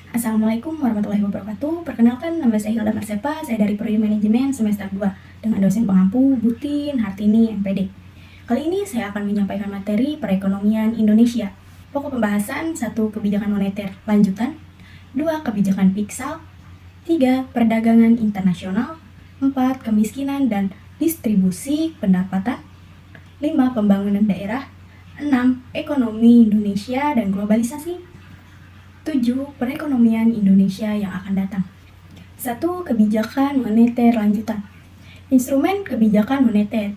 Assalamualaikum warahmatullahi wabarakatuh. Perkenalkan, nama saya Hilda Marsepa, saya dari Prodi Manajemen semester 2 dengan dosen pengampu Butin Hartini MPD. Kali ini saya akan menyampaikan materi perekonomian Indonesia. Pokok pembahasan 1. Kebijakan moneter lanjutan, 2. Kebijakan fiskal, 3. Perdagangan internasional, 4. Kemiskinan dan distribusi pendapatan, 5. Pembangunan daerah, 6. Ekonomi Indonesia dan globalisasi, 7. Perekonomian Indonesia yang akan datang. 1. Kebijakan moneter lanjutan. Instrumen kebijakan moneter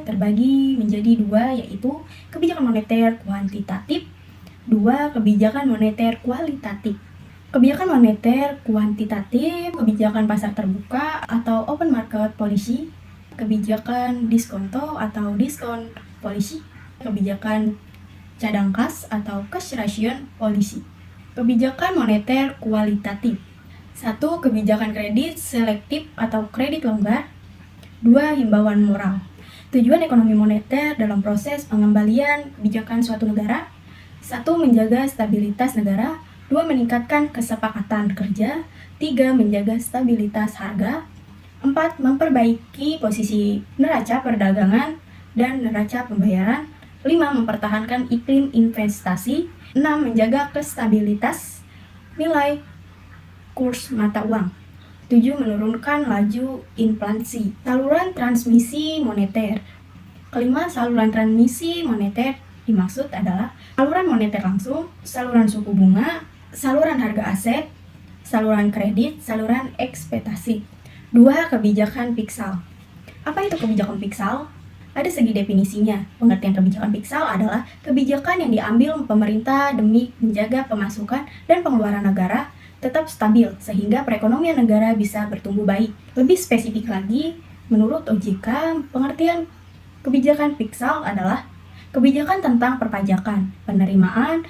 terbagi menjadi 2, yaitu kebijakan moneter kuantitatif, 2. Kebijakan moneter kualitatif. Kebijakan moneter kuantitatif, kebijakan pasar terbuka atau open market policy, kebijakan diskonto atau discount policy, kebijakan cadang kas atau cash ration policy. Kebijakan moneter kualitatif. 1. Kebijakan kredit selektif atau kredit longgar. 2. Himbauan moral. Tujuan ekonomi moneter dalam proses pengembalian kebijakan suatu negara. 1. Menjaga stabilitas negara. 2. Meningkatkan kesepakatan kerja. 3. Menjaga stabilitas harga. 4. Memperbaiki posisi neraca perdagangan dan neraca pembayaran. 5. Mempertahankan iklim investasi. 6. Menjaga kestabilitas nilai kurs mata uang. 7. Menurunkan laju inflasi. Saluran transmisi moneter. Kelima, saluran transmisi moneter dimaksud adalah saluran moneter langsung, saluran suku bunga, saluran harga aset, saluran kredit, saluran ekspektasi. 2. Kebijakan fiskal. Apa itu kebijakan fiskal? Ada segi definisinya. Pengertian kebijakan fiskal adalah kebijakan yang diambil pemerintah demi menjaga pemasukan dan pengeluaran negara tetap stabil sehingga perekonomian negara bisa bertumbuh baik. Lebih spesifik lagi, menurut OJK, pengertian kebijakan fiskal adalah kebijakan tentang perpajakan, penerimaan,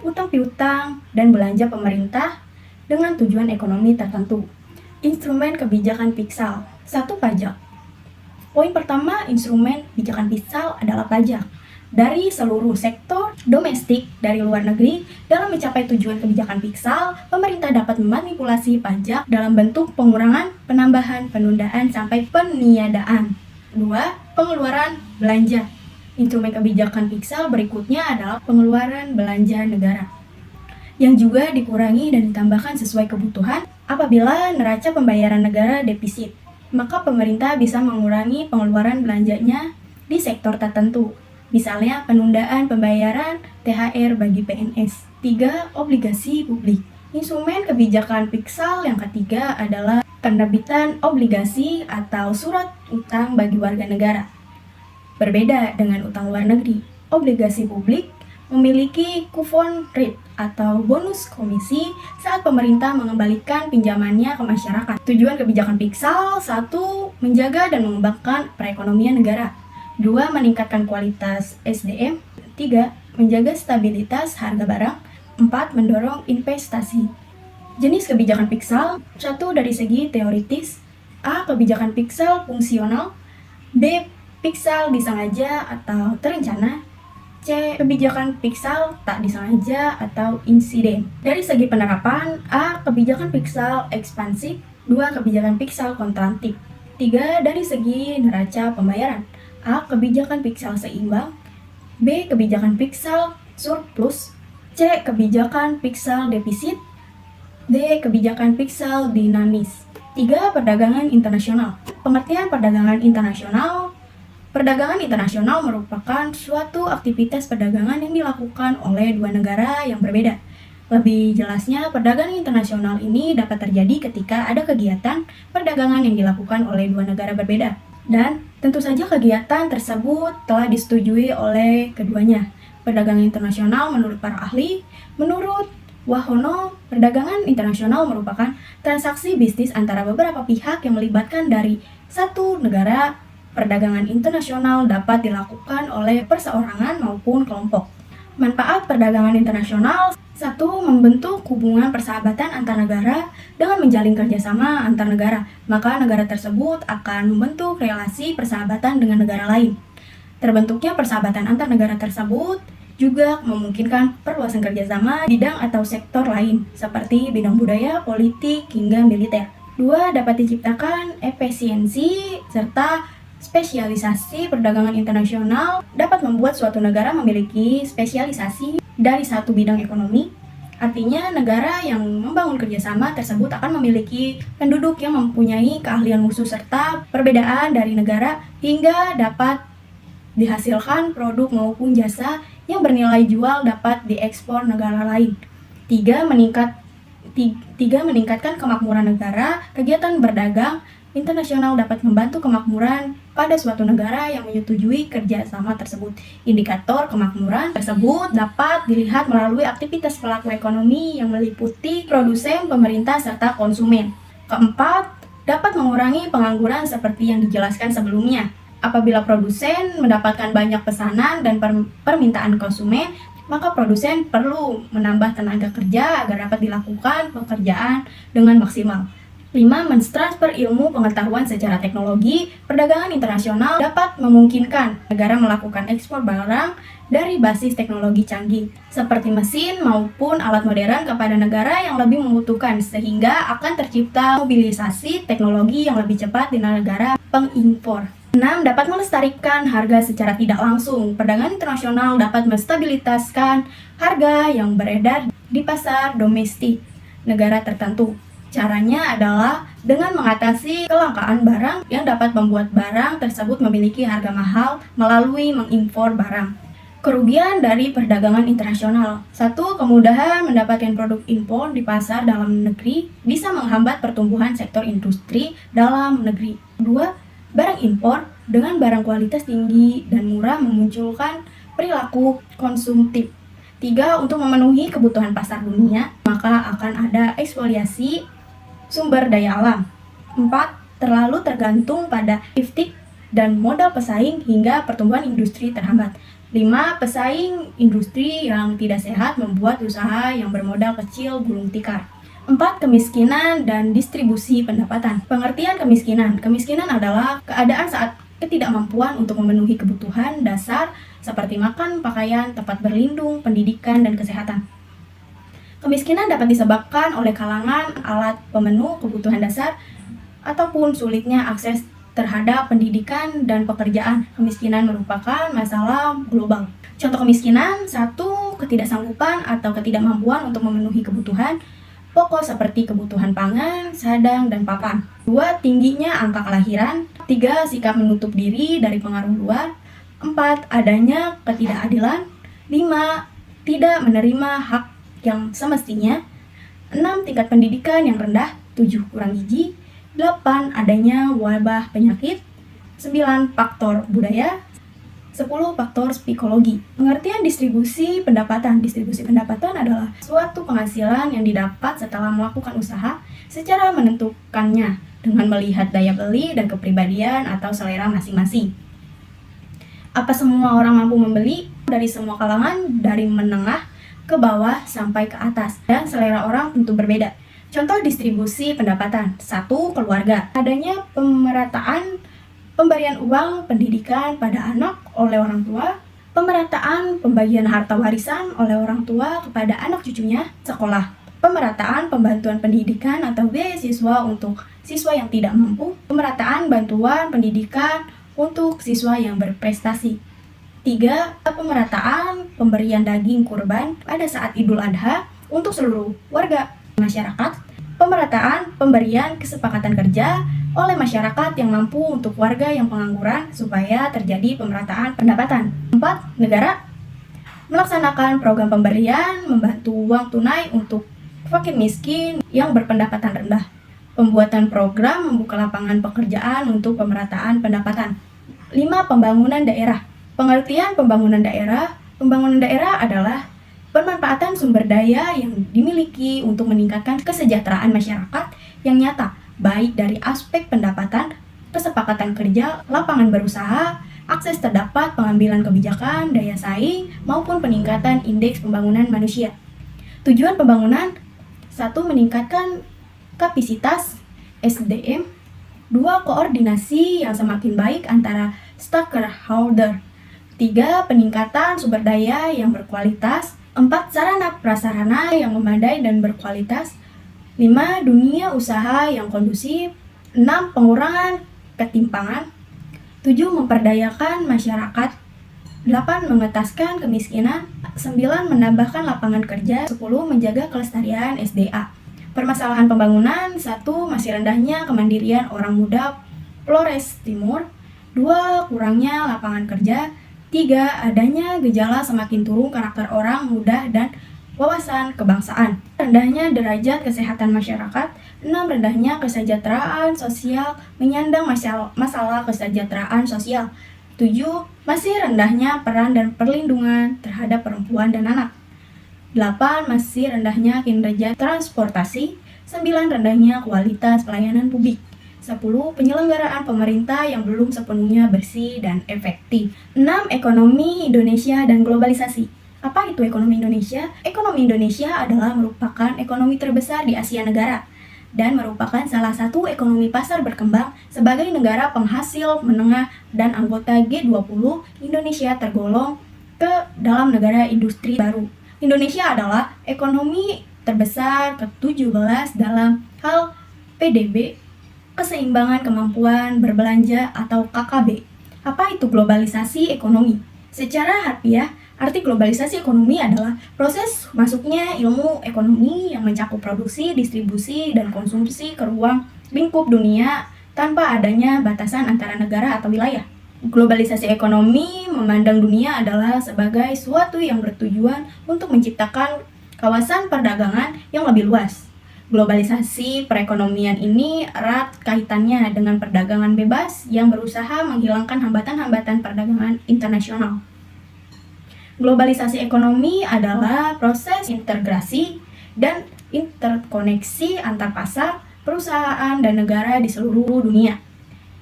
utang piutang, dan belanja pemerintah dengan tujuan ekonomi tertentu. Instrumen kebijakan fiskal. 1. Pajak. Poin pertama, instrumen kebijakan fiskal adalah pajak dari seluruh sektor domestik dari luar negeri. Dalam mencapai tujuan kebijakan fiskal, pemerintah dapat memanipulasi pajak dalam bentuk pengurangan, penambahan, penundaan, sampai peniadaan. 2. Pengeluaran belanja. Instrumen kebijakan fiskal berikutnya adalah pengeluaran belanja negara, yang juga dikurangi dan ditambahkan sesuai kebutuhan. Apabila neraca pembayaran negara defisit, maka pemerintah bisa mengurangi pengeluaran belanjanya di sektor tertentu, misalnya penundaan pembayaran THR bagi PNS. 3. Obligasi publik. Instrumen kebijakan fiskal yang ketiga adalah penerbitan obligasi atau surat utang bagi warga negara. Berbeda dengan utang luar negeri, obligasi publik memiliki coupon rate atau bonus komisi saat pemerintah mengembalikan pinjamannya ke masyarakat. Tujuan kebijakan fiskal: 1. Menjaga dan mengembangkan perekonomian negara. 2. Meningkatkan kualitas SDM. 3. Menjaga stabilitas harga barang. 4. Mendorong investasi. Jenis kebijakan fiskal. 1. Dari segi teoritis. A. Kebijakan fiskal fungsional. B. Fiskal disengaja atau terencana. C. Kebijakan fiskal tak disengaja atau insiden. Dari segi penerapan, A. Kebijakan fiskal ekspansif. 2. Kebijakan fiskal kontraktif. 3. Dari segi neraca pembayaran, A. Kebijakan fiskal seimbang. B. Kebijakan fiskal surplus. C. Kebijakan fiskal defisit. D. Kebijakan fiskal dinamis. 3. Perdagangan internasional. Pengertian perdagangan internasional. Perdagangan internasional merupakan suatu aktivitas perdagangan yang dilakukan oleh dua negara yang berbeda. Lebih jelasnya, perdagangan internasional ini dapat terjadi ketika ada kegiatan perdagangan yang dilakukan oleh dua negara berbeda. Dan tentu saja kegiatan tersebut telah disetujui oleh keduanya. Perdagangan internasional menurut para ahli, menurut Wahono, perdagangan internasional merupakan transaksi bisnis antara beberapa pihak yang melibatkan dari satu negara. Perdagangan internasional dapat dilakukan oleh perseorangan maupun kelompok. Manfaat perdagangan internasional: 1. Membentuk hubungan persahabatan antar negara. Dengan menjalin kerjasama antar negara, maka negara tersebut akan membentuk relasi persahabatan dengan negara lain. Terbentuknya persahabatan antar negara tersebut juga memungkinkan perluasan kerjasama bidang atau sektor lain, seperti bidang budaya, politik, hingga militer. 2. Dapat diciptakan efisiensi serta spesialisasi perdagangan internasional dapat membuat suatu negara memiliki spesialisasi dari satu bidang ekonomi. Artinya, negara yang membangun kerjasama tersebut akan memiliki penduduk yang mempunyai keahlian khusus serta perbedaan dari negara hingga dapat dihasilkan produk maupun jasa yang bernilai jual dapat diekspor negara lain. 3. Meningkatkan kemakmuran negara. Kegiatan berdagang internasional dapat membantu kemakmuran pada suatu negara yang menyetujui kerjasama tersebut. Indikator kemakmuran tersebut dapat dilihat melalui aktivitas pelaku ekonomi yang meliputi produsen, pemerintah, serta konsumen. 4. Dapat mengurangi pengangguran seperti yang dijelaskan sebelumnya. Apabila produsen mendapatkan banyak pesanan dan permintaan konsumen, maka produsen perlu menambah tenaga kerja agar dapat dilakukan pekerjaan dengan maksimal. 5. Mentransfer ilmu pengetahuan secara teknologi. Perdagangan internasional dapat memungkinkan negara melakukan ekspor barang dari basis teknologi canggih, seperti mesin maupun alat modern kepada negara yang lebih membutuhkan, sehingga akan tercipta mobilisasi teknologi yang lebih cepat di negara pengimpor. 6. Dapat melestarikan harga secara tidak langsung. Perdagangan internasional dapat menstabilitaskan harga yang beredar di pasar domestik negara tertentu. Caranya adalah dengan mengatasi kelangkaan barang yang dapat membuat barang tersebut memiliki harga mahal melalui mengimpor barang. Kerugian dari perdagangan internasional. 1. Kemudahan mendapatkan produk impor di pasar dalam negeri bisa menghambat pertumbuhan sektor industri dalam negeri. 2. Barang impor dengan barang kualitas tinggi dan murah memunculkan perilaku konsumtif. 3. Untuk memenuhi kebutuhan pasar dunia, maka akan ada ekspoliasi sumber daya alam. 4. Terlalu tergantung pada lifting dan modal pesaing hingga pertumbuhan industri terhambat. 5. Pesaing industri yang tidak sehat membuat usaha yang bermodal kecil gulung tikar. 4. Kemiskinan dan distribusi pendapatan. Pengertian kemiskinan. Kemiskinan adalah keadaan saat ketidakmampuan untuk memenuhi kebutuhan dasar seperti makan, pakaian, tempat berlindung, pendidikan, dan kesehatan. Kemiskinan dapat disebabkan oleh kalangan alat pemenuh kebutuhan dasar ataupun sulitnya akses terhadap pendidikan dan pekerjaan. Kemiskinan merupakan masalah global. Contoh kemiskinan: 1. Ketidaksanggupan atau ketidakmampuan untuk memenuhi kebutuhan pokok seperti kebutuhan pangan, sadang, dan papan. 2. Tingginya angka kelahiran. 3. Sikap menutup diri dari pengaruh luar. 4. Adanya ketidakadilan. 5. Tidak menerima hak yang semestinya. 6. Tingkat pendidikan yang rendah. 7. Kurang gizi. 8. Adanya wabah penyakit. 9. Faktor budaya. 10. Faktor psikologi. Pengertian distribusi pendapatan. Distribusi pendapatan adalah suatu penghasilan yang didapat setelah melakukan usaha secara menentukannya dengan melihat daya beli dan kepribadian atau selera masing-masing. Apa semua orang mampu membeli? Dari semua kalangan, dari menengah ke bawah sampai ke atas, dan selera orang tentu berbeda. Contoh distribusi pendapatan. 1. Keluarga. Adanya pemerataan pemberian uang pendidikan pada anak oleh orang tua, pemerataan pembagian harta warisan oleh orang tua kepada anak cucunya, sekolah, pemerataan pembantuan pendidikan atau biaya siswa untuk siswa yang tidak mampu, pemerataan bantuan pendidikan untuk siswa yang berprestasi. 3. Pemerataan pemberian daging kurban pada saat Idul Adha untuk seluruh warga masyarakat. Pemerataan pemberian kesepakatan kerja oleh masyarakat yang mampu untuk warga yang pengangguran supaya terjadi pemerataan pendapatan. 4. Negara melaksanakan program pemberian membantu uang tunai untuk fakir miskin yang berpendapatan rendah. Pembuatan program membuka lapangan pekerjaan untuk pemerataan pendapatan. 5. Pembangunan daerah. Pengertian pembangunan daerah. Pembangunan daerah adalah pemanfaatan sumber daya yang dimiliki untuk meningkatkan kesejahteraan masyarakat yang nyata, baik dari aspek pendapatan, kesepakatan kerja, lapangan berusaha, akses terdapat, pengambilan kebijakan, daya saing, maupun peningkatan indeks pembangunan manusia. Tujuan pembangunan: 1. Meningkatkan kapasitas SDM. 2. Koordinasi yang semakin baik antara stakeholder. 3. Peningkatan sumber daya yang berkualitas. 4. Sarana prasarana yang memadai dan berkualitas. 5. Dunia usaha yang kondusif. 6. Pengurangan ketimpangan. 7. Memperdayakan masyarakat. 8. Mengetaskan kemiskinan. 9. Menambahkan lapangan kerja. 10. Menjaga kelestarian SDA. Permasalahan pembangunan. 1. Masih rendahnya kemandirian orang muda Flores Timur. 2. Kurangnya lapangan kerja. 3. Adanya gejala semakin turun karakter orang muda dan wawasan kebangsaan. Rendahnya derajat kesehatan masyarakat. 6. Rendahnya kesejahteraan sosial menyandang masalah kesejahteraan sosial. 7. Masih rendahnya peran dan perlindungan terhadap perempuan dan anak. 8. Masih rendahnya kinerja transportasi. 9. Rendahnya kualitas pelayanan publik. 10. Penyelenggaraan pemerintah yang belum sepenuhnya bersih dan efektif. 6. Ekonomi Indonesia dan globalisasi. Apa itu ekonomi Indonesia? Ekonomi Indonesia adalah merupakan ekonomi terbesar di Asia Negara dan merupakan salah satu ekonomi pasar berkembang sebagai negara penghasil menengah dan anggota G20. Indonesia tergolong ke dalam negara industri baru. Indonesia adalah ekonomi terbesar ke-17 dalam hal PDB, keseimbangan kemampuan berbelanja atau KKB. Apa itu globalisasi ekonomi? Secara harfiah, arti globalisasi ekonomi adalah proses masuknya ilmu ekonomi yang mencakup produksi, distribusi, dan konsumsi ke ruang lingkup dunia tanpa adanya batasan antara negara atau wilayah. Globalisasi ekonomi memandang dunia adalah sebagai suatu yang bertujuan untuk menciptakan kawasan perdagangan yang lebih luas. Globalisasi perekonomian ini erat kaitannya dengan perdagangan bebas yang berusaha menghilangkan hambatan-hambatan perdagangan internasional. Globalisasi ekonomi adalah proses integrasi dan interkoneksi antar pasar, perusahaan, dan negara di seluruh dunia.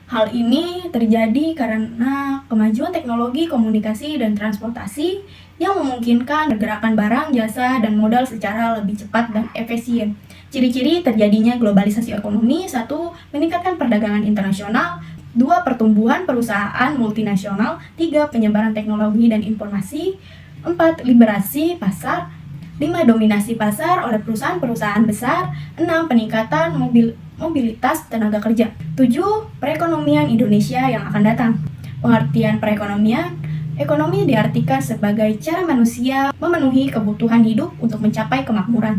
Hal ini terjadi karena kemajuan teknologi komunikasi dan transportasi yang memungkinkan pergerakan barang, jasa, dan modal secara lebih cepat dan efisien. Ciri-ciri terjadinya globalisasi ekonomi: 1. Meningkatkan perdagangan internasional. 2. Pertumbuhan perusahaan multinasional. 3. Penyebaran teknologi dan informasi. 4. Liberasi pasar. 5. Dominasi pasar oleh perusahaan-perusahaan besar. 6. Peningkatan mobilitas tenaga kerja. 7. Perekonomian Indonesia yang akan datang. Pengertian perekonomian: ekonomi diartikan sebagai cara manusia memenuhi kebutuhan hidup untuk mencapai kemakmuran.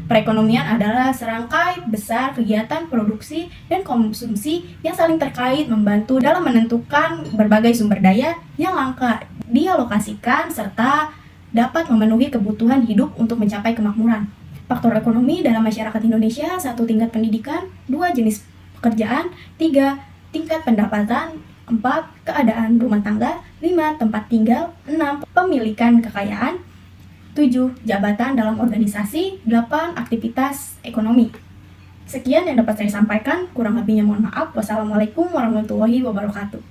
Perekonomian adalah serangkai besar kegiatan produksi dan konsumsi yang saling terkait, membantu dalam menentukan berbagai sumber daya yang langka dialokasikan serta dapat memenuhi kebutuhan hidup untuk mencapai kemakmuran. Faktor ekonomi dalam masyarakat Indonesia: 1. Tingkat pendidikan. 2. Jenis pekerjaan. 3. Tingkat pendapatan. 4. Keadaan rumah tangga. 5. Tempat tinggal. 6. Pemilikan kekayaan. 7. Jabatan dalam organisasi. 8. Aktivitas ekonomi. Sekian yang dapat saya sampaikan, kurang lebihnya mohon maaf. Wassalamualaikum warahmatullahi wabarakatuh.